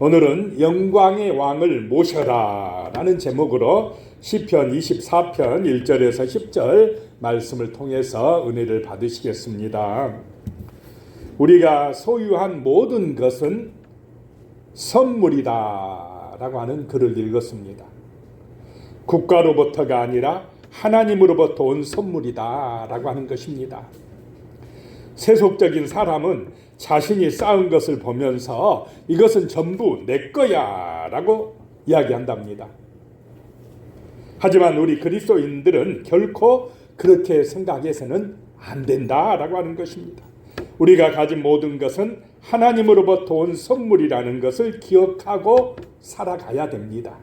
오늘은 영광의 왕을 모셔라 라는 제목으로 시편 24편 1절에서 10절 말씀을 통해서 은혜를 받으시겠습니다. 우리가 소유한 모든 것은 선물이다 라고 하는 글을 읽었습니다. 국가로부터가 아니라 하나님으로부터 온 선물이다 라고 하는 것입니다. 세속적인 사람은 자신이 쌓은 것을 보면서 이것은 전부 내 거야 라고 이야기한답니다. 하지만 우리 그리스도인들은 결코 그렇게 생각해서는 안 된다라고 하는 것입니다. 우리가 가진 모든 것은 하나님으로부터 온 선물이라는 것을 기억하고 살아가야 됩니다.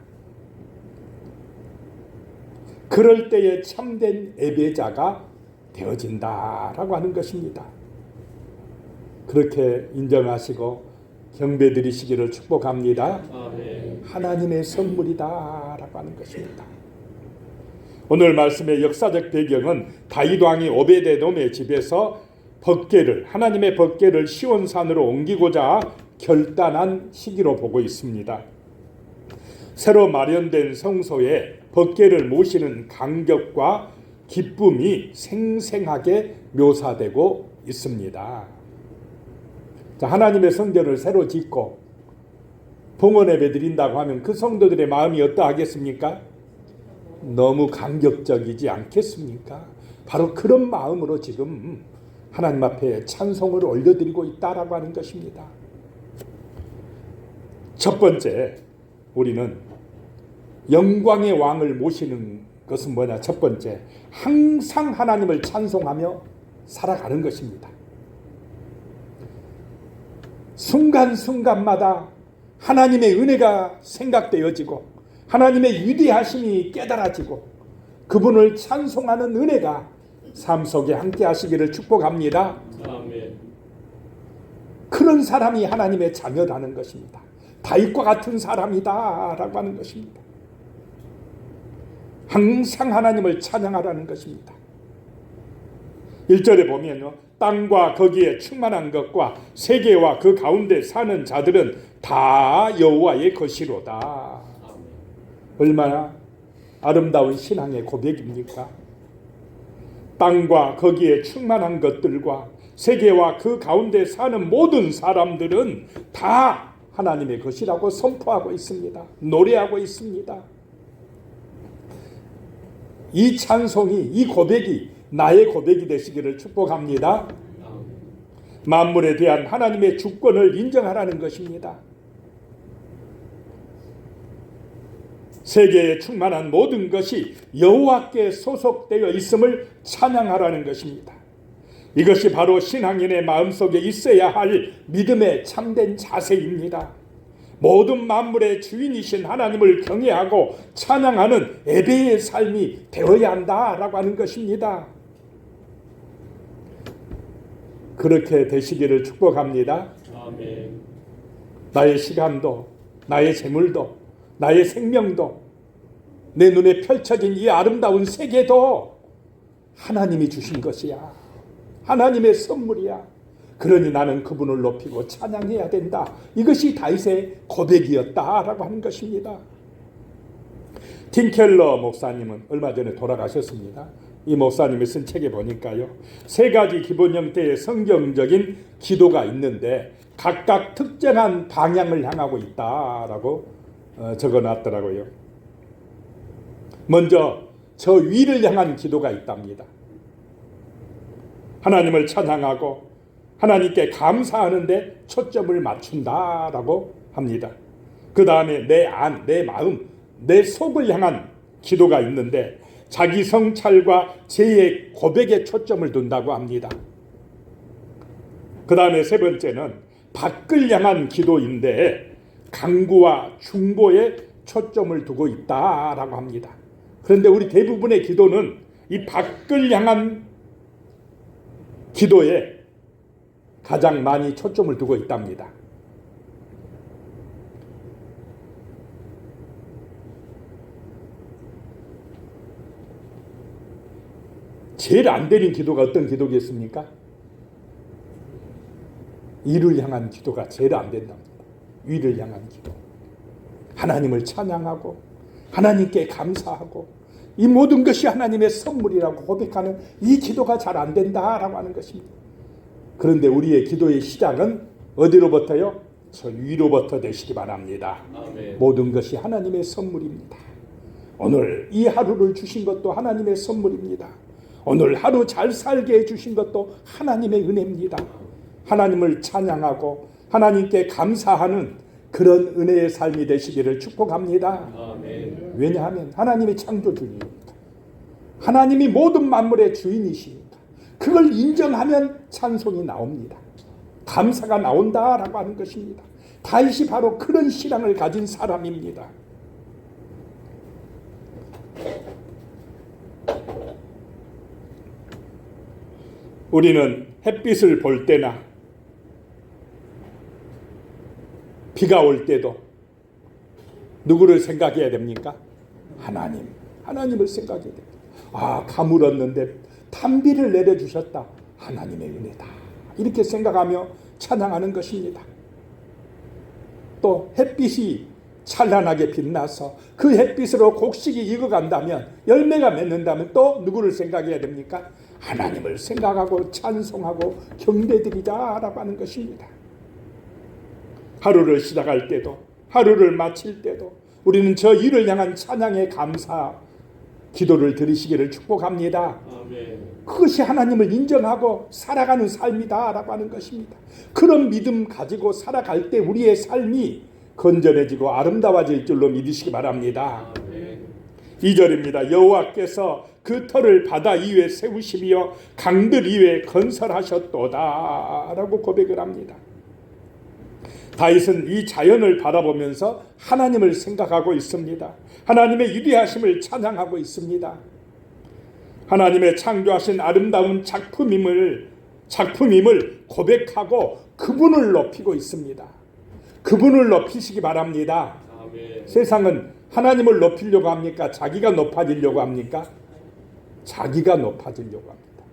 그럴 때에 참된 예배자가 되어진다라고 하는 것입니다. 그렇게 인정하시고 경배드리시기를 축복합니다. 아멘. 하나님의 선물이다라고 하는 것입니다. 오늘 말씀의 역사적 배경은 다윗 왕이 오베데돔의 집에서 하나님의 법궤를 시온산으로 옮기고자 결단한 시기로 보고 있습니다. 새로 마련된 성소에 법궤를 모시는 감격과 기쁨이 생생하게 묘사되고 있습니다. 자, 하나님의 성전을 새로 짓고 봉헌 예배 드린다고 하면 그 성도들의 마음이 어떠하겠습니까? 너무 감격적이지 않겠습니까? 바로 그런 마음으로 지금 하나님 앞에 찬송을 올려드리고 있다라고 하는 것입니다. 첫 번째, 우리는 영광의 왕을 모시는 것은 뭐냐? 첫 번째, 항상 하나님을 찬송하며 살아가는 것입니다. 순간순간마다 하나님의 은혜가 생각되어지고 하나님의 위대하심이 깨달아지고 그분을 찬송하는 은혜가 삶 속에 함께 하시기를 축복합니다. 아멘. 그런 사람이 하나님의 자녀라는 것입니다. 다윗과 같은 사람이다 라고 하는 것입니다. 항상 하나님을 찬양하라는 것입니다. 1절에 보면요, 땅과 거기에 충만한 것과 세계와 그 가운데 사는 자들은 다 여호와의 것이로다. 얼마나 아름다운 신앙의 고백입니까? 땅과 거기에 충만한 것들과 세계와 그 가운데 사는 모든 사람들은 다 하나님의 것이라고 선포하고 있습니다. 노래하고 있습니다. 이 찬송이, 이 고백이 나의 고백이 되시기를 축복합니다. 만물에 대한 하나님의 주권을 인정하라는 것입니다. 세계에 충만한 모든 것이 여호와께 소속되어 있음을 찬양하라는 것입니다. 이것이 바로 신앙인의 마음속에 있어야 할 믿음의 참된 자세입니다. 모든 만물의 주인이신 하나님을 경외하고 찬양하는 예배의 삶이 되어야 한다라고 하는 것입니다. 그렇게 되시기를 축복합니다. 아멘. 나의 시간도, 나의 재물도, 나의 생명도, 내 눈에 펼쳐진 이 아름다운 세계도 하나님이 주신 것이야. 하나님의 선물이야. 그러니 나는 그분을 높이고 찬양해야 된다. 이것이 다윗의 고백이었다라고 하는 것입니다. 팀 켈러 목사님은 얼마 전에 돌아가셨습니다. 이 목사님이 쓴 책에 보니까요, 세 가지 기본 형태의 성경적인 기도가 있는데 각각 특정한 방향을 향하고 있다라고 적어놨더라고요. 먼저 저 위를 향한 기도가 있답니다. 하나님을 찬양하고 하나님께 감사하는데 초점을 맞춘다라고 합니다. 그 다음에 내 안, 내 마음, 내 속을 향한 기도가 있는데 자기 성찰과 죄의 고백에 초점을 둔다고 합니다. 그 다음에 세 번째는 밖을 향한 기도인데 강구와 중보에 초점을 두고 있다라고 합니다. 그런데 우리 대부분의 기도는 이 밖을 향한 기도에 가장 많이 초점을 두고 있답니다. 제일 안 되는 기도가 어떤 기도겠습니까? 이를 향한 기도가 제일 안 된답니다. 위를 향한 기도, 하나님을 찬양하고 하나님께 감사하고 이 모든 것이 하나님의 선물이라고 고백하는 이 기도가 잘 안 된다라고 하는 것입니다. 그런데 우리의 기도의 시작은 어디로부터요? 저 위로부터 되시기 바랍니다. 아멘. 모든 것이 하나님의 선물입니다. 오늘 이 하루를 주신 것도 하나님의 선물입니다. 오늘 하루 잘 살게 해주신 것도 하나님의 은혜입니다. 하나님을 찬양하고 하나님께 감사하는 그런 은혜의 삶이 되시기를 축복합니다. 아멘. 왜냐하면 하나님이 창조주님입니다. 하나님이 모든 만물의 주인이십니다. 그걸 인정하면 찬송이 나옵니다. 감사가 나온다라고 하는 것입니다. 다윗이 바로 그런 신앙을 가진 사람입니다. 우리는 햇빛을 볼 때나 비가 올 때도 누구를 생각해야 됩니까? 하나님을 생각해야 됩니다. 아, 가물었는데 단비를 내려주셨다. 하나님의 은혜다. 이렇게 생각하며 찬양하는 것입니다. 또 햇빛이 찬란하게 빛나서 그 햇빛으로 곡식이 익어간다면, 열매가 맺는다면 또 누구를 생각해야 됩니까? 하나님을 생각하고 찬송하고 경배드리자라고 하는 것입니다. 하루를 시작할 때도 하루를 마칠 때도 우리는 저 일을 향한 찬양의 감사 기도를 드리시기를 축복합니다. 아멘. 그것이 하나님을 인정하고 살아가는 삶이다라고 하는 것입니다. 그런 믿음 가지고 살아갈 때 우리의 삶이 건전해지고 아름다워질 줄로 믿으시기 바랍니다. 아멘. 2절입니다. 여호와께서 그 터를 바다 위에 세우시며 강들 위에 건설하셨도다 라고 고백을 합니다. 다윗은 이 자연을 바라보면서 하나님을 생각하고 있습니다. 하나님의 위대하심을 찬양하고 있습니다. 하나님의 창조하신 아름다운 작품임을 고백하고 그분을 높이고 있습니다. 그분을 높이시기 바랍니다. 아멘. 세상은 하나님을 높이려고 합니까? 자기가 높아지려고 합니까? 자기가 높아지려고 합니다.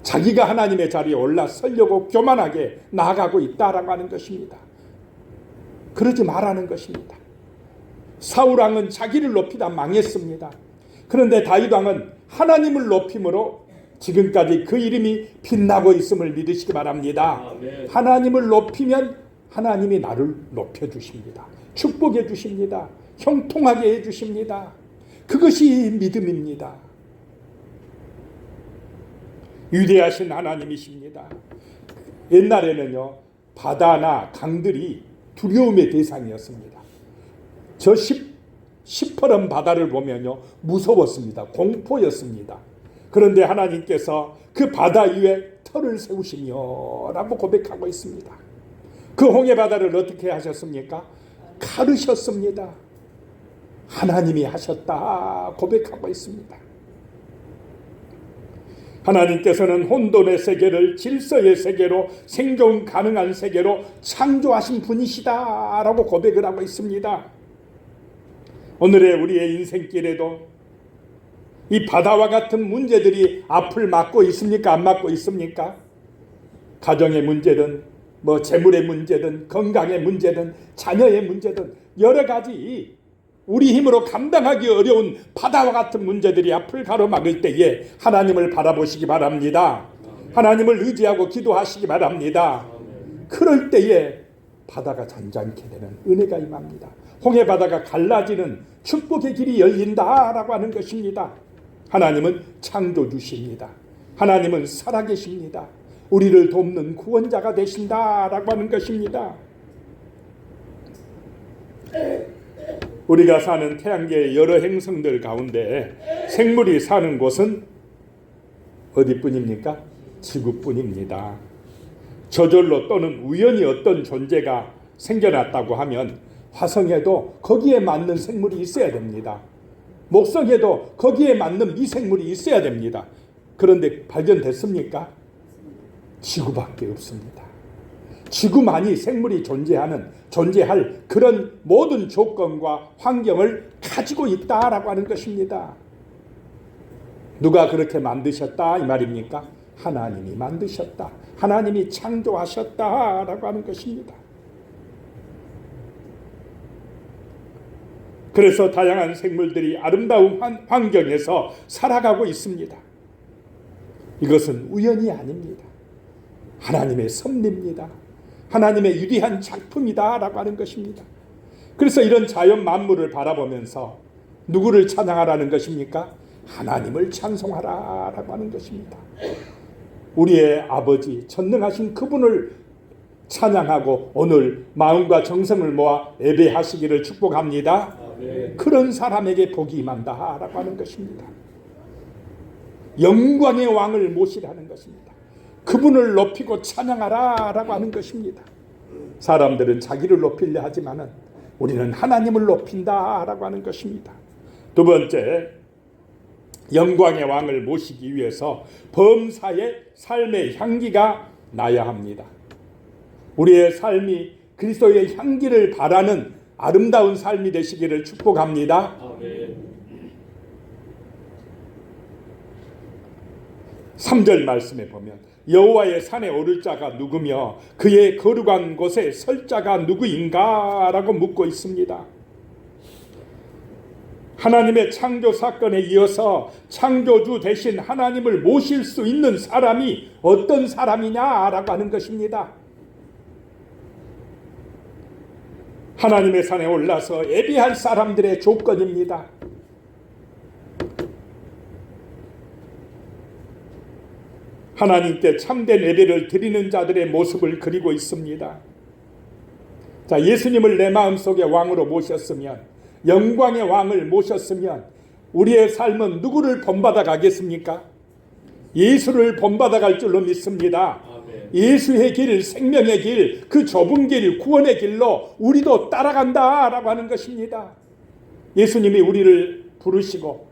자기가 하나님의 자리에 올라서려고 교만하게 나아가고 있다라고 하는 것입니다. 그러지 말라는 것입니다. 사울왕은 자기를 높이다 망했습니다. 그런데 다윗왕은 하나님을 높임으로 지금까지 그 이름이 빛나고 있음을 믿으시기 바랍니다. 아멘. 하나님을 높이면 하나님이 나를 높여주십니다. 축복해 주십니다. 형통하게 해주십니다. 그것이 믿음입니다. 위대하신 하나님이십니다. 옛날에는요, 바다나 강들이 두려움의 대상이었습니다. 저 시퍼런 바다를 보면요, 무서웠습니다. 공포였습니다. 그런데 하나님께서 그 바다 위에 터를 세우시며 라고 고백하고 있습니다. 그 홍해 바다를 어떻게 하셨습니까? 가르셨습니다. 하나님이 하셨다 고백하고 있습니다. 하나님께서는 혼돈의 세계를 질서의 세계로, 생존 가능한 세계로 창조하신 분이시다 라고 고백을 하고 있습니다. 오늘의 우리의 인생길에도 이 바다와 같은 문제들이 앞을 막고 있습니까? 안 막고 있습니까? 가정의 문제든 재물의 문제든 건강의 문제든 자녀의 문제든 여러 가지 우리 힘으로 감당하기 어려운 바다와 같은 문제들이 앞을 가로막을 때에 하나님을 바라보시기 바랍니다. 하나님을 의지하고 기도하시기 바랍니다. 그럴 때에 바다가 잔잔케 되는 은혜가 임합니다. 홍해 바다가 갈라지는 축복의 길이 열린다라고 하는 것입니다. 하나님은 창조주십니다. 하나님은 살아계십니다. 우리를 돕는 구원자가 되신다라고 하는 것입니다. 우리가 사는 태양계의 여러 행성들 가운데 생물이 사는 곳은 어디뿐입니까? 지구뿐입니다. 저절로 또는 우연히 어떤 존재가 생겨났다고 하면 화성에도 거기에 맞는 생물이 있어야 됩니다. 목성에도 거기에 맞는 미생물이 있어야 됩니다. 그런데 발견됐습니까? 지구밖에 없습니다. 지구만이 생물이 존재할 그런 모든 조건과 환경을 가지고 있다라고 하는 것입니다. 누가 그렇게 만드셨다 이 말입니까? 하나님이 만드셨다. 하나님이 창조하셨다라고 하는 것입니다. 그래서 다양한 생물들이 아름다운 환경에서 살아가고 있습니다. 이것은 우연이 아닙니다. 하나님의 섭리입니다. 하나님의 유리한 작품이다라고 하는 것입니다. 그래서 이런 자연 만물을 바라보면서 누구를 찬양하라는 것입니까? 하나님을 찬송하라라고 하는 것입니다. 우리의 아버지 전능하신 그분을 찬양하고 오늘 마음과 정성을 모아 예배하시기를 축복합니다. 그런 사람에게 복이 임한다라고 하는 것입니다. 영광의 왕을 모시라는 것입니다. 그분을 높이고 찬양하라라고 하는 것입니다. 사람들은 자기를 높이려 하지만은 우리는 하나님을 높인다라고 하는 것입니다. 두 번째, 영광의 왕을 모시기 위해서 범사의 삶의 향기가 나야 합니다. 우리의 삶이 그리스도의 향기를 바라는 아름다운 삶이 되시기를 축복합니다. 아멘. 3절 말씀에 보면 여호와의 산에 오를 자가 누구며 그의 거룩한 곳에 설 자가 누구인가 라고 묻고 있습니다. 하나님의 창조 사건에 이어서 창조주 대신 하나님을 모실 수 있는 사람이 어떤 사람이냐라고 하는 것입니다. 하나님의 산에 올라서 예배할 사람들의 조건입니다. 하나님께 참된 예배를 드리는 자들의 모습을 그리고 있습니다. 자, 예수님을 내 마음속에 왕으로 모셨으면, 영광의 왕을 모셨으면 우리의 삶은 누구를 본받아 가겠습니까? 예수를 본받아 갈 줄로 믿습니다. 예수의 길, 생명의 길, 그 좁은 길, 구원의 길로 우리도 따라간다라고 하는 것입니다. 예수님이 우리를 부르시고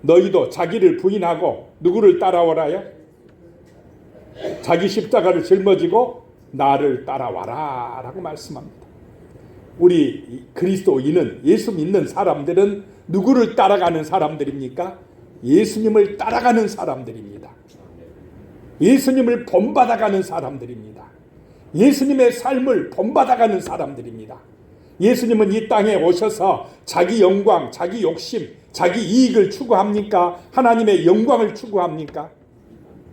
너희도 자기를 부인하고 누구를 따라오라요? 자기 십자가를 짊어지고 나를 따라와라 라고 말씀합니다. 우리 그리스도인은, 예수 믿는 사람들은 누구를 따라가는 사람들입니까? 예수님을 따라가는 사람들입니다. 예수님을 본받아가는 사람들입니다. 예수님의 삶을 본받아가는 사람들입니다. 예수님은 이 땅에 오셔서 자기 영광, 자기 욕심, 자기 이익을 추구합니까? 하나님의 영광을 추구합니까?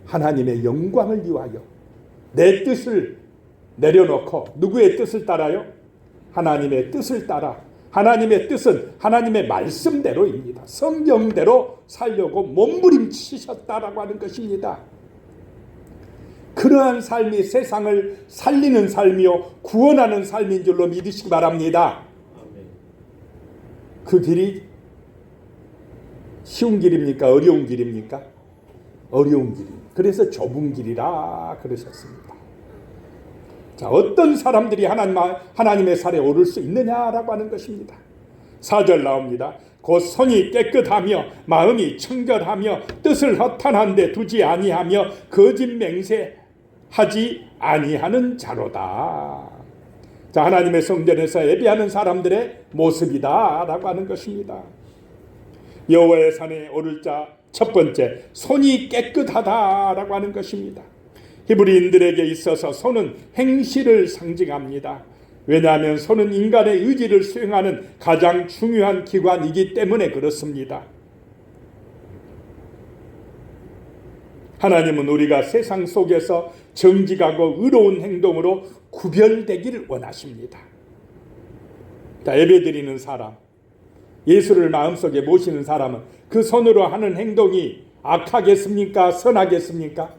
하나님의 영광을 위하여 내 뜻을 내려놓고 누구의 뜻을 따라요? 하나님의 뜻을 따라. 하나님의 뜻은 하나님의 말씀대로입니다. 성경대로 살려고 몸부림치셨다라고 하는 것입니다. 그러한 삶이 세상을 살리는 삶이요 구원하는 삶인 줄로 믿으시기 바랍니다. 그 길이 쉬운 길입니까? 어려운 길입니까? 어려운 길입니다. 그래서 좁은 길이라 그러셨습니다. 자, 어떤 사람들이 하나님의 산에 오를 수 있느냐라고 하는 것입니다. 4절 나옵니다. 곧 손이 깨끗하며 마음이 청결하며 뜻을 허탄한 데 두지 아니하며 거짓 맹세하지 아니하는 자로다. 자, 하나님의 성전에서 예배하는 사람들의 모습이다라고 하는 것입니다. 여호와의 산에 오를 자 첫 번째, 손이 깨끗하다라고 하는 것입니다. 히브리인들에게 있어서 손은 행실을 상징합니다. 왜냐하면 손은 인간의 의지를 수행하는 가장 중요한 기관이기 때문에 그렇습니다. 하나님은 우리가 세상 속에서 정직하고 의로운 행동으로 구별되기를 원하십니다. 자, 예배드리는 사람, 예수를 마음속에 모시는 사람은 그 손으로 하는 행동이 악하겠습니까? 선하겠습니까?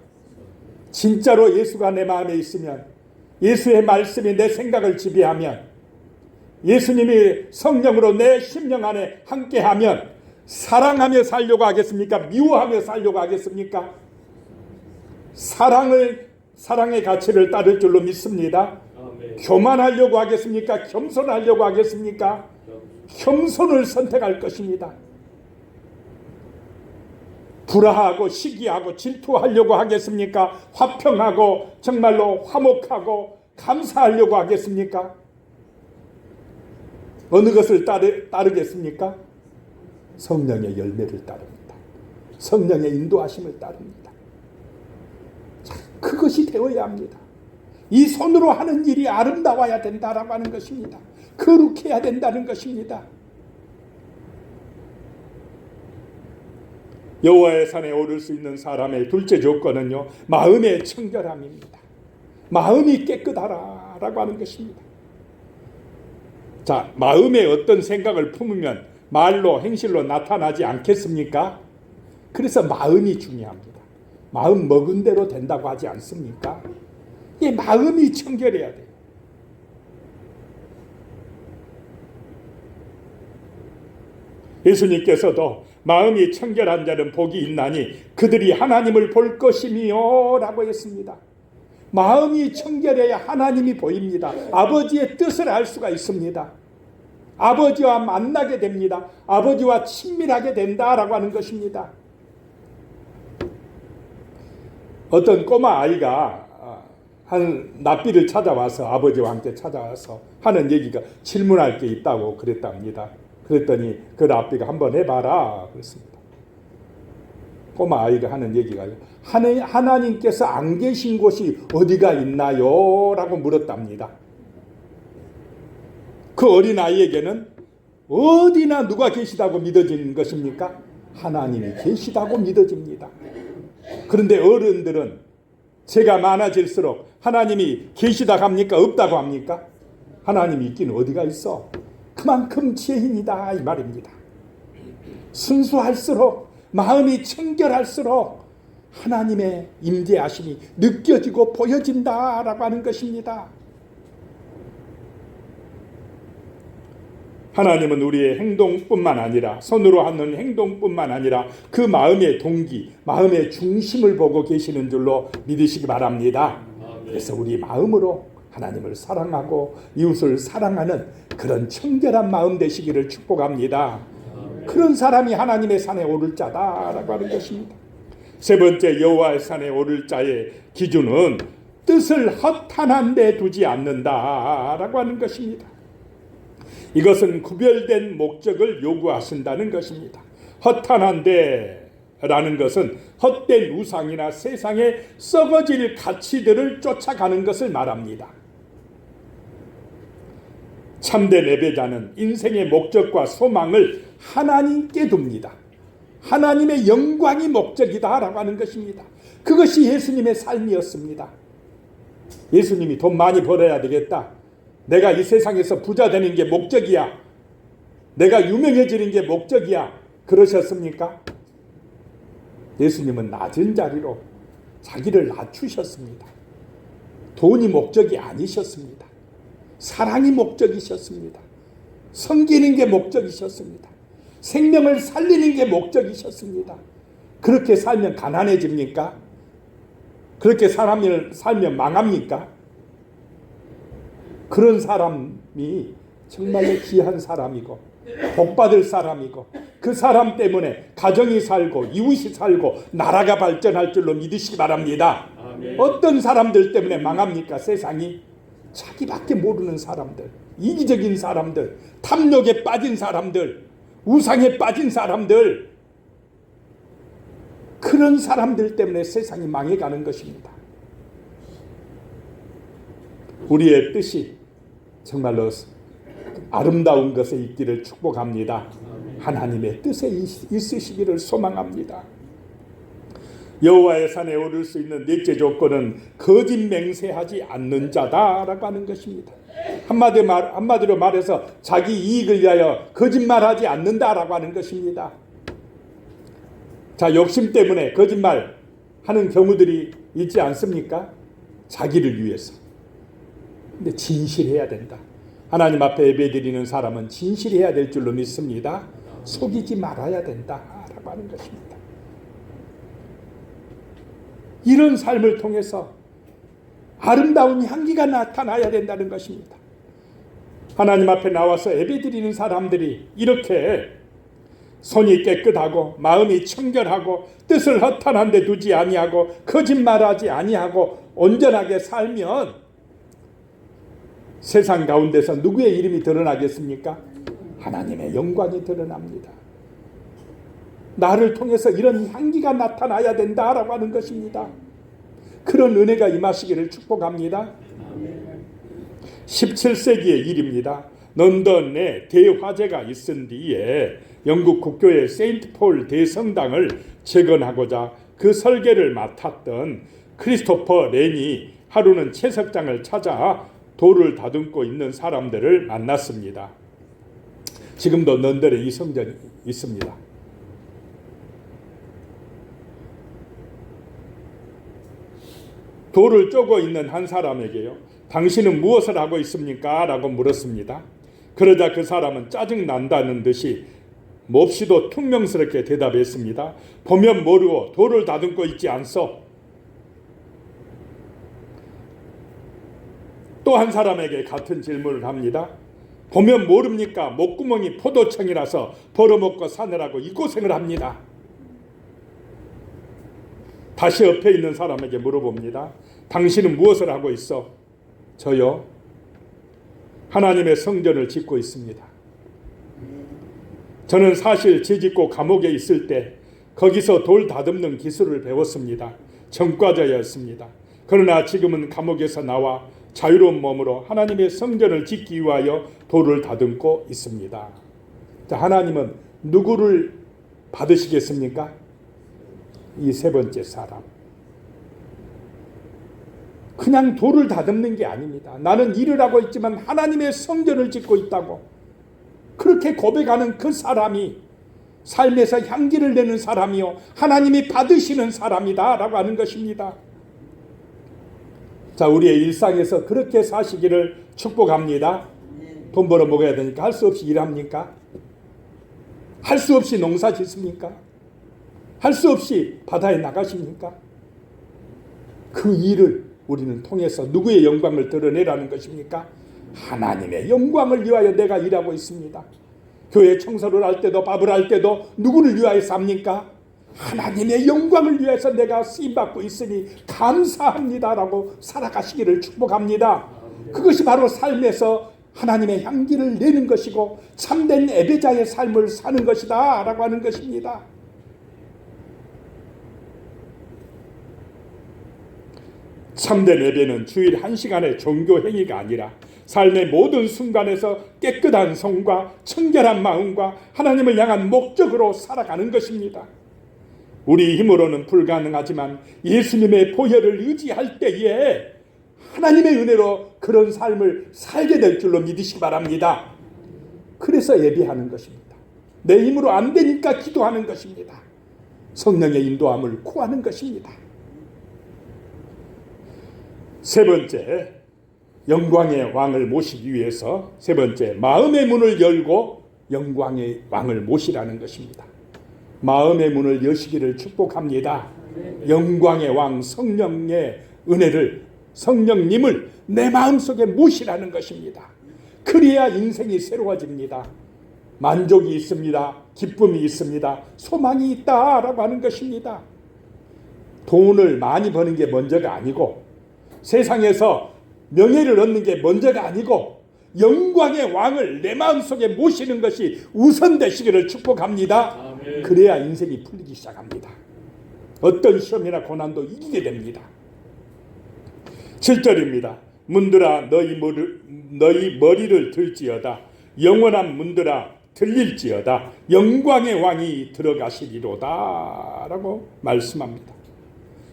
진짜로 예수가 내 마음에 있으면, 예수의 말씀이 내 생각을 지배하면, 예수님이 성령으로 내 심령 안에 함께하면 사랑하며 살려고 하겠습니까? 미워하며 살려고 하겠습니까? 사랑의 가치를 따를 줄로 믿습니다. 아멘. 교만하려고 하겠습니까? 겸손하려고 하겠습니까? 겸손을 선택할 것입니다. 불화하고 시기하고 질투하려고 하겠습니까? 화평하고 정말로 화목하고 감사하려고 하겠습니까? 어느 것을 따르겠습니까? 성령의 열매를 따릅니다. 성령의 인도하심을 따릅니다. 자, 그것이 되어야 합니다. 이 손으로 하는 일이 아름다워야 된다라고 하는 것입니다. 거룩해야 된다는 것입니다. 여호와의 산에 오를 수 있는 사람의 둘째 조건은요, 마음의 청결함입니다. 마음이 깨끗하라라고 하는 것입니다. 자, 마음에 어떤 생각을 품으면 말로 행실로 나타나지 않겠습니까? 그래서 마음이 중요합니다. 마음 먹은 대로 된다고 하지 않습니까? 이 마음이 청결해야 돼요. 예수님께서도 마음이 청결한 자는 복이 있나니 그들이 하나님을 볼 것이며 라고 했습니다. 마음이 청결해야 하나님이 보입니다. 아버지의 뜻을 알 수가 있습니다. 아버지와 만나게 됩니다. 아버지와 친밀하게 된다라고 하는 것입니다. 어떤 꼬마 아이가 한 납비를 찾아와서 아버지와 함께 찾아와서 하는 얘기가 질문할 게 있다고 그랬답니다. 그랬더니 그 납비가 한번 해봐라 그랬습니다. 꼬마 아이가 하는 얘기가 하나님께서 안 계신 곳이 어디가 있나요? 라고 물었답니다. 그 어린 아이에게는 어디나 누가 계시다고 믿어지는 것입니까? 하나님이 계시다고 믿어집니다. 그런데 어른들은 죄가 많아질수록 하나님이 계시다고 합니까? 없다고 합니까? 하나님이 있긴 어디가 있어? 그만큼 죄인이다 이 말입니다. 순수할수록 마음이 청결할수록 하나님의 임재하심이 느껴지고 보여진다라고 하는 것입니다. 하나님은 우리의 행동뿐만 아니라 손으로 하는 행동뿐만 아니라 그 마음의 동기, 마음의 중심을 보고 계시는 줄로 믿으시기 바랍니다. 그래서 우리 마음으로 하나님을 사랑하고 이웃을 사랑하는 그런 청결한 마음 되시기를 축복합니다. 그런 사람이 하나님의 산에 오를 자다라고 하는 것입니다. 세 번째, 여호와의 산에 오를 자의 기준은 뜻을 허탄한 데 두지 않는다라고 하는 것입니다. 이것은 구별된 목적을 요구하신다는 것입니다. 허탄한 데라는 것은 헛된 우상이나 세상의 썩어질 가치들을 쫓아가는 것을 말합니다. 참된 예배자는 인생의 목적과 소망을 하나님께 둡니다. 하나님의 영광이 목적이다라고 하는 것입니다. 그것이 예수님의 삶이었습니다. 예수님이 돈 많이 벌어야 되겠다. 내가 이 세상에서 부자 되는 게 목적이야. 내가 유명해지는 게 목적이야. 그러셨습니까? 예수님은 낮은 자리로 자기를 낮추셨습니다. 돈이 목적이 아니셨습니다. 사랑이 목적이셨습니다. 섬기는 게 목적이셨습니다. 생명을 살리는 게 목적이셨습니다. 그렇게 살면 가난해집니까? 그렇게 살면 망합니까? 그런 사람이 정말로 귀한 사람이고 복받을 사람이고 그 사람 때문에 가정이 살고 이웃이 살고 나라가 발전할 줄로 믿으시기 바랍니다. 아멘. 어떤 사람들 때문에 망합니까? 세상이 자기밖에 모르는 사람들, 이기적인 사람들, 탐욕에 빠진 사람들, 우상에 빠진 사람들, 그런 사람들 때문에 세상이 망해가는 것입니다. 우리의 뜻이 정말로 아름다운 것에 있기를 축복합니다. 하나님의 뜻에 있으시기를 소망합니다. 여호와의 산에 오를 수 있는 넷째 조건은 거짓 맹세하지 않는 자다라고 하는 것입니다. 한마디로 말해서 자기 이익을 위하여 거짓말하지 않는다라고 하는 것입니다. 자, 욕심 때문에 거짓말하는 경우들이 있지 않습니까? 자기를 위해서. 근데 진실해야 된다. 하나님 앞에 예배드리는 사람은 진실해야 될 줄로 믿습니다. 속이지 말아야 된다라고 하는 것입니다. 이런 삶을 통해서 아름다운 향기가 나타나야 된다는 것입니다. 하나님 앞에 나와서 예배드리는 사람들이 이렇게 손이 깨끗하고 마음이 청결하고 뜻을 허탄한 데 두지 아니하고 거짓말하지 아니하고 온전하게 살면 세상 가운데서 누구의 이름이 드러나겠습니까? 하나님의 영광이 드러납니다. 나를 통해서 이런 향기가 나타나야 된다라고 하는 것입니다. 그런 은혜가 임하시기를 축복합니다. 17세기의 일입니다. 런던에 대화재가 있은 뒤에 영국 국교의 세인트 폴 대성당을 재건하고자 그 설계를 맡았던 크리스토퍼 렌이 하루는 채석장을 찾아 돌을 다듬고 있는 사람들을 만났습니다. 지금도 런던에 이 성전이 있습니다. 돌을 쪼고 있는 한 사람에게요, 당신은 무엇을 하고 있습니까? 라고 물었습니다. 그러자 그 사람은 짜증난다는 듯이 몹시도 퉁명스럽게 대답했습니다. 보면 모르고 돌을 다듬고 있지 않소. 또 한 사람에게 같은 질문을 합니다. 보면 모릅니까? 목구멍이 포도청이라서 벌어먹고 사느라고 이 고생을 합니다. 다시 옆에 있는 사람에게 물어봅니다. 당신은 무엇을 하고 있어? 저요? 하나님의 성전을 짓고 있습니다. 저는 사실 재짓고 감옥에 있을 때 거기서 돌 다듬는 기술을 배웠습니다. 전과자였습니다. 그러나 지금은 감옥에서 나와 자유로운 몸으로 하나님의 성전을 짓기 위하여 돌을 다듬고 있습니다. 자, 하나님은 누구를 받으시겠습니까? 이 세 번째 사람. 그냥 돌을 다듬는 게 아닙니다. 나는 일을 하고 있지만 하나님의 성전을 짓고 있다고 그렇게 고백하는 그 사람이 삶에서 향기를 내는 사람이요, 하나님이 받으시는 사람이다 라고 하는 것입니다. 자, 우리의 일상에서 그렇게 사시기를 축복합니다. 돈 벌어 먹어야 되니까 할 수 없이 일합니까? 할 수 없이 농사 짓습니까? 할 수 없이 바다에 나가십니까? 그 일을 우리는 통해서 누구의 영광을 드러내라는 것입니까? 하나님의 영광을 위하여 내가 일하고 있습니다. 교회 청소를 할 때도 밥을 할 때도 누구를 위하여 삽니까? 하나님의 영광을 위해서 내가 쓰임받고 있으니 감사합니다라고 살아가시기를 축복합니다. 그것이 바로 삶에서 하나님의 향기를 내는 것이고 참된 예배자의 삶을 사는 것이다 라고 하는 것입니다. 참된 예배는 주일 1시간의 종교 행위가 아니라 삶의 모든 순간에서 깨끗한 성과 청결한 마음과 하나님을 향한 목적으로 살아가는 것입니다. 우리 힘으로는 불가능하지만 예수님의 보혈을 의지할 때에 하나님의 은혜로 그런 삶을 살게 될 줄로 믿으시기 바랍니다. 그래서 예배하는 것입니다. 내 힘으로 안 되니까 기도하는 것입니다. 성령의 인도함을 구하는 것입니다. 세 번째, 영광의 왕을 모시기 위해서 세 번째, 마음의 문을 열고 영광의 왕을 모시라는 것입니다. 마음의 문을 여시기를 축복합니다. 영광의 왕 성령의 은혜를, 성령님을 내 마음속에 모시라는 것입니다. 그래야 인생이 새로워집니다. 만족이 있습니다. 기쁨이 있습니다. 소망이 있다라고 하는 것입니다. 돈을 많이 버는 게 먼저가 아니고 세상에서 명예를 얻는 게 먼저가 아니고 영광의 왕을 내 마음속에 모시는 것이 우선되시기를 축복합니다. 아멘. 그래야 인생이 풀리기 시작합니다. 어떤 시험이나 고난도 이기게 됩니다. 7절입니다. 문들아 너희 머리를 들지어다. 영원한 문들아 들릴지어다. 영광의 왕이 들어가시리로다 라고 말씀합니다.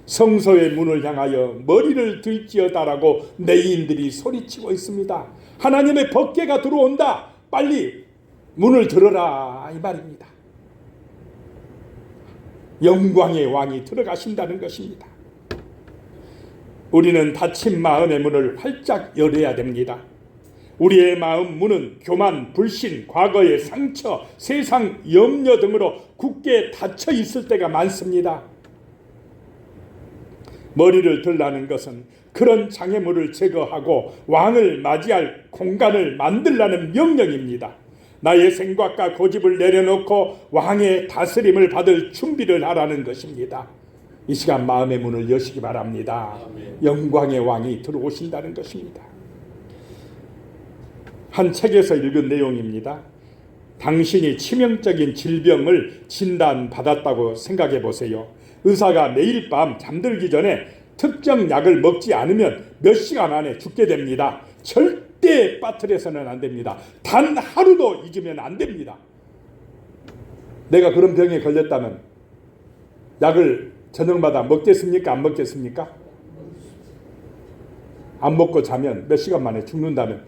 성소의 문을 향하여 머리를 들지어다라고 내인들이 소리치고 있습니다. 하나님의 법궤가 들어온다. 빨리 문을 들어라 이 말입니다. 영광의 왕이 들어가신다는 것입니다. 우리는 닫힌 마음의 문을 활짝 열어야 됩니다. 우리의 마음 문은 교만, 불신, 과거의 상처, 세상 염려 등으로 굳게 닫혀 있을 때가 많습니다. 머리를 들라는 것은 그런 장애물을 제거하고 왕을 맞이할 공간을 만들라는 명령입니다. 나의 생각과 고집을 내려놓고 왕의 다스림을 받을 준비를 하라는 것입니다. 이 시간 마음의 문을 여시기 바랍니다. 아멘. 영광의 왕이 들어오신다는 것입니다. 한 책에서 읽은 내용입니다. 당신이 치명적인 질병을 진단받았다고 생각해 보세요. 의사가 매일 밤 잠들기 전에 특정 약을 먹지 않으면 몇 시간 안에 죽게 됩니다. 절대 빠뜨려서는 안 됩니다. 단 하루도 잊으면 안 됩니다. 내가 그런 병에 걸렸다면 약을 저녁마다 먹겠습니까? 안 먹겠습니까? 안 먹고 자면 몇 시간 만에 죽는다면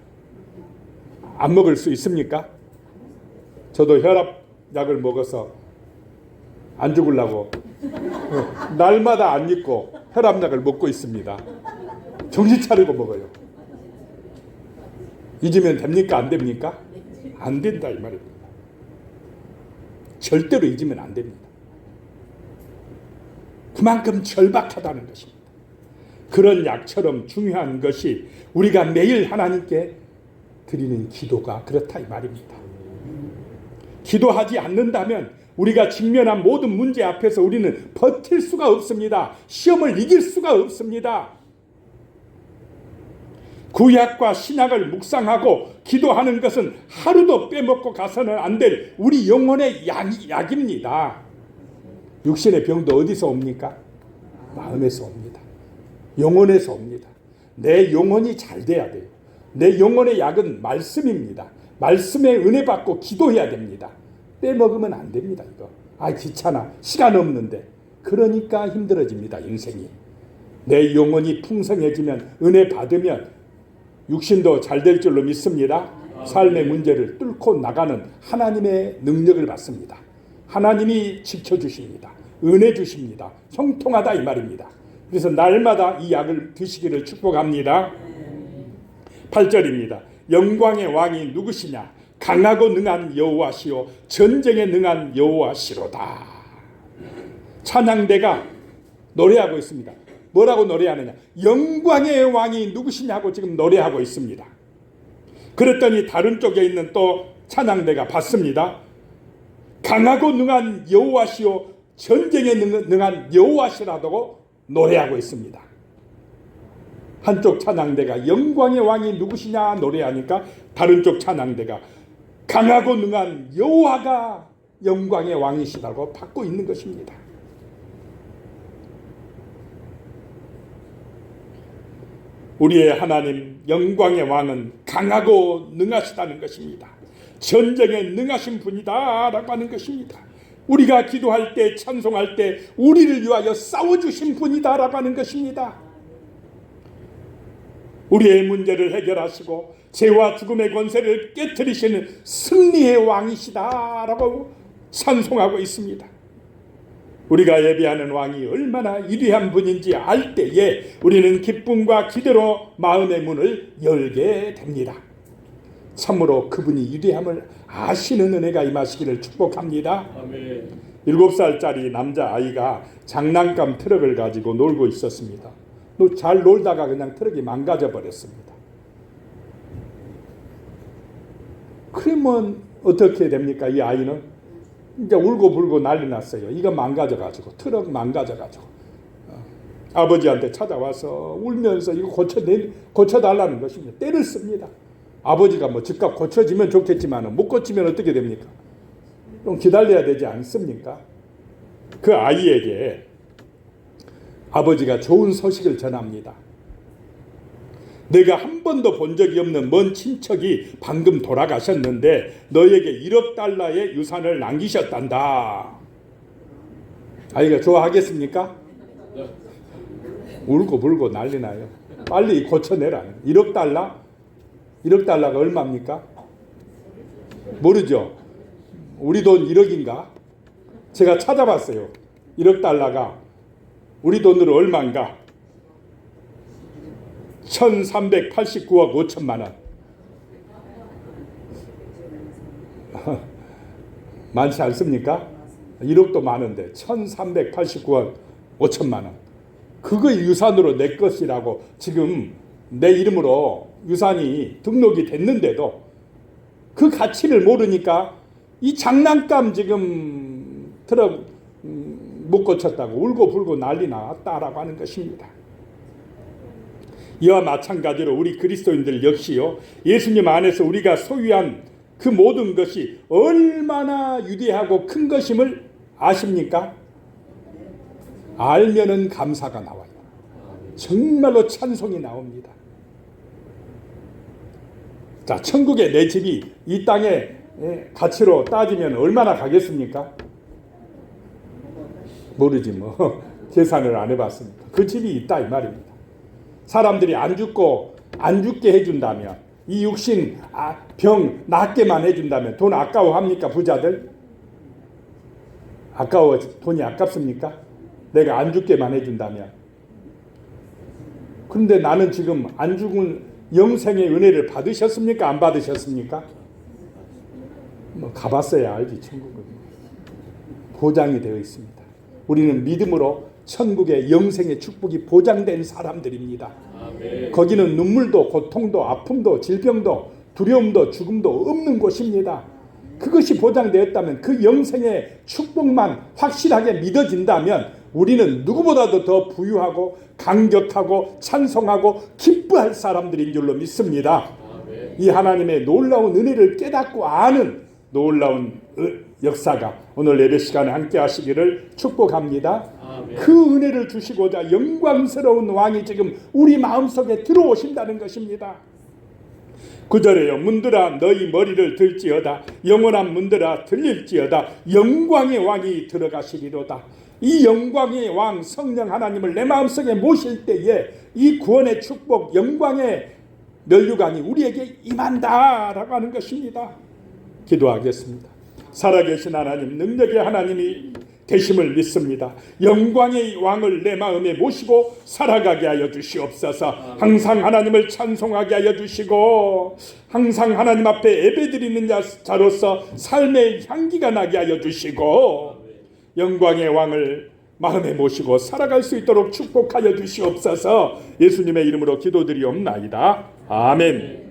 안 먹을 수 있습니까? 저도 혈압약을 먹어서 안 죽으려고 날마다 안 잊고 혈압약을 먹고 있습니다. 정신 차리고 먹어요. 잊으면 됩니까? 안 됩니까? 안 된다 이 말입니다. 절대로 잊으면 안 됩니다. 그만큼 절박하다는 것입니다. 그런 약처럼 중요한 것이 우리가 매일 하나님께 드리는 기도가 그렇다 이 말입니다. 기도하지 않는다면 우리가 직면한 모든 문제 앞에서 우리는 버틸 수가 없습니다. 시험을 이길 수가 없습니다. 구약과 신약을 묵상하고 기도하는 것은 하루도 빼먹고 가서는 안 될 우리 영혼의 약입니다. 육신의 병도 어디서 옵니까? 마음에서 옵니다. 영혼에서 옵니다. 내 영혼이 잘 돼야 돼요. 내 영혼의 약은 말씀입니다. 말씀에 은혜 받고 기도해야 됩니다. 빼먹으면 안 됩니다. 이거 귀찮아, 시간 없는데. 그러니까 힘들어집니다. 인생이. 내 영혼이 풍성해지면, 은혜 받으면 육신도 잘 될 줄로 믿습니다. 삶의 문제를 뚫고 나가는 하나님의 능력을 받습니다. 하나님이 지켜주십니다. 은혜 주십니다. 형통하다 이 말입니다. 그래서 날마다 이 약을 드시기를 축복합니다. 8절입니다. 영광의 왕이 누구시냐? 강하고 능한 여호와시요 전쟁에 능한 여호와시로다. 찬양대가 노래하고 있습니다. 뭐라고 노래하느냐? 영광의 왕이 누구시냐고 지금 노래하고 있습니다. 그랬더니 다른 쪽에 있는 또 찬양대가 받습니다. 강하고 능한 여호와시요 전쟁에 능한 여호와시라고 노래하고 있습니다. 한쪽 찬양대가 영광의 왕이 누구시냐 노래하니까 다른 쪽 찬양대가 강하고 능한 여호와가 영광의 왕이시라고 받고 있는 것입니다. 우리의 하나님 영광의 왕은 강하고 능하시다는 것입니다. 전쟁에 능하신 분이다 라고 하는 것입니다. 우리가 기도할 때, 찬송할 때 우리를 위하여 싸워주신 분이다 라고 하는 것입니다. 우리의 문제를 해결하시고 죄와 죽음의 권세를 깨뜨리시는 승리의 왕이시다 라고 찬송하고 있습니다. 우리가 예배하는 왕이 얼마나 위대한 분인지 알 때에 우리는 기쁨과 기대로 마음의 문을 열게 됩니다. 참으로 그분이 위대함을 아시는 은혜가 임하시기를 축복합니다. 아멘. 7살짜리 남자아이가 장난감 트럭을 가지고 놀고 있었습니다. 잘 놀다가 그냥 트럭이 망가져 버렸습니다. 그러면 어떻게 됩니까? 이 아이는 이제 울고불고 난리 났어요. 이거 망가져가지고, 트럭 망가져가지고. 아버지한테 찾아와서 울면서 이거 고쳐달라는 것입니다. 때를 씁니다. 아버지가 뭐 즉각 고쳐지면 좋겠지만 못 고치면 어떻게 됩니까? 좀 기다려야 되지 않습니까? 그 아이에게 아버지가 좋은 소식을 전합니다. 내가 한 번도 본 적이 없는 먼 친척이 방금 돌아가셨는데 너에게 1억 달러의 유산을 남기셨단다. 아이가 좋아하겠습니까? 울고 불고 난리 나요. 빨리 고쳐내라. 1억 달러? 1억 달러가 얼마입니까? 모르죠. 우리 돈 1억인가? 제가 찾아봤어요. 1억 달러가 우리 돈으로 얼마인가? 1389억 5천만 원. 많지 않습니까? 1억도 많은데 1389억 5천만 원. 그거 유산으로 내 것이라고 지금 내 이름으로 유산이 등록이 됐는데도 그 가치를 모르니까 이 장난감 지금 트럭 못 고쳤다고 울고불고 난리 났다라고 하는 것입니다. 이와 마찬가지로 우리 그리스도인들 역시요, 예수님 안에서 우리가 소유한 그 모든 것이 얼마나 위대하고 큰 것임을 아십니까? 알면은 감사가 나와요. 정말로 찬송이 나옵니다. 자, 천국에 내 집이 이 땅의 가치로 따지면 얼마나 가겠습니까? 모르지 뭐. 계산을 안 해봤습니다. 그 집이 있다 이 말입니다. 사람들이 안 죽게 해준다면, 이 육신 병 낫게만 해준다면 돈 아까워합니까? 부자들? 돈이 아깝습니까? 내가 안 죽게만 해준다면. 그런데 나는 지금 안 죽은 영생의 은혜를 받으셨습니까? 안 받으셨습니까? 뭐 가봤어야 알지. 천국은 보장이 되어 있습니다. 우리는 믿음으로 천국의 영생의 축복이 보장된 사람들입니다. 아멘. 거기는 눈물도 고통도 아픔도 질병도 두려움도 죽음도 없는 곳입니다. 그것이 보장되었다면, 그 영생의 축복만 확실하게 믿어진다면 우리는 누구보다도 더 부유하고 강격하고 찬송하고 기뻐할 사람들인 줄로 믿습니다. 아멘. 이 하나님의 놀라운 은혜를 깨닫고 아는 놀라운 역사가 오늘 예배 시간에 함께 하시기를 축복합니다. 아멘. 그 은혜를 주시고자 영광스러운 왕이 지금 우리 마음속에 들어오신다는 것입니다. 9절에요. 문들아 너희 머리를 들지어다. 영원한 문들아 들릴지어다. 영광의 왕이 들어가시리로다. 이 영광의 왕 성령 하나님을 내 마음속에 모실 때에 이 구원의 축복, 영광의 면류관이 우리에게 임한다라고 하는 것입니다. 기도하겠습니다. 살아계신 하나님, 능력의 하나님이 되심을 믿습니다. 영광의 왕을 내 마음에 모시고 살아가게 하여 주시옵소서. 항상 하나님을 찬송하게 하여 주시고, 항상 하나님 앞에 예배드리는 자로서 삶의 향기가 나게 하여 주시고, 영광의 왕을 마음에 모시고 살아갈 수 있도록 축복하여 주시옵소서. 예수님의 이름으로 기도드리옵나이다. 아멘.